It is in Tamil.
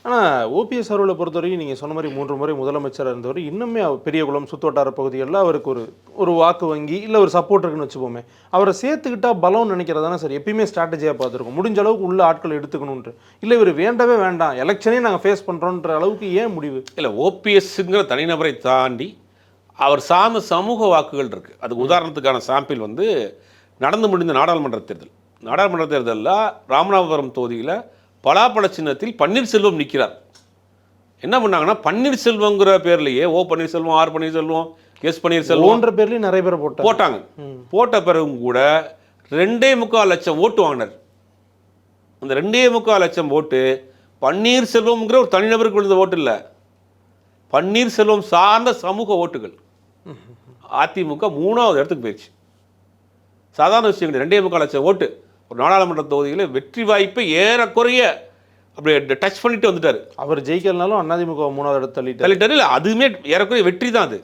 ஆனால் ஓபிஎஸ் அவர்களை பொறுத்தவரைக்கும் நீங்கள் சொன்ன மாதிரி 3 முறை முதலமைச்சராக இருந்தவர் இன்னுமே பெரியகுளம் சுற்றுவட்டார பகுதிகளில் அவருக்கு ஒரு வாக்கு வங்கி இல்லை ஒரு சப்போர்ட் இருக்குன்னு வச்சுப்போமே. அவரை சேர்த்துக்கிட்டா பலம்னு நினைக்கிறதானே சார் எப்பயுமே ஸ்ட்ராட்டஜியாக பார்த்துருக்கோம். முடிஞ்ச அளவுக்கு உள்ள ஆட்கள் எடுத்துக்கணுன்ட்டு. இல்லை இவர் வேண்டவே வேண்டாம் எலெக்ஷனே நாங்கள் ஃபேஸ் பண்ணுறோன்ற அளவுக்கு ஏன் முடிவு? இல்லை, ஓபிஎஸ்ங்கிற தனிநபரை தாண்டி அவர் சார்ந்த சமூக வாக்குகள் இருக்குது. அதுக்கு உதாரணத்துக்கான சாம்பிள் வந்து நடந்து முடிந்த நாடாளுமன்ற தேர்தல். நாடாளுமன்ற தேர்தலில் ராமநாதபுரம் தொகுதியில் பலாப்பழ சின்னத்தில் பன்னீர்செல்வம் நிற்கிறார். என்ன பண்ணாங்கன்னா பன்னீர்செல்வங்கிற பேர்லேயே பன்னீர்செல்வம், பன்னீர்செல்வம், பன்னீர்செல்வம் பேர்லேயும் நிறைய பேர் போட்டாங்க. போட்ட பிறகும் கூட 2.25 லட்சம் ஓட்டு வாங்கினார். அந்த 2.25 லட்சம் ஓட்டு பன்னீர்செல்வம்ங்கிற ஒரு தனிநபருக்கு விழுந்த ஓட்டு இல்லை, பன்னீர்செல்வம் சார்ந்த சமூக ஓட்டுகள். அதிமுக 3வது இடத்துக்கு போயிடுச்சு. சாதாரண விஷயம் கிடையாது. 2.25 லட்சம் ஓட்டு ஒரு நாடாளுமன்ற தொகுதியில் வெற்றி வாய்ப்பை ஏறக்குறைய அப்படியே டச் பண்ணிட்டு வந்துட்டார். அவர் ஜெயிக்கலனாலும் அதிமுக 3வது இடத்து தள்ளிட்டாரு. இல்லை, அதுவுமே ஏறக்குறைய வெற்றி தான் அது.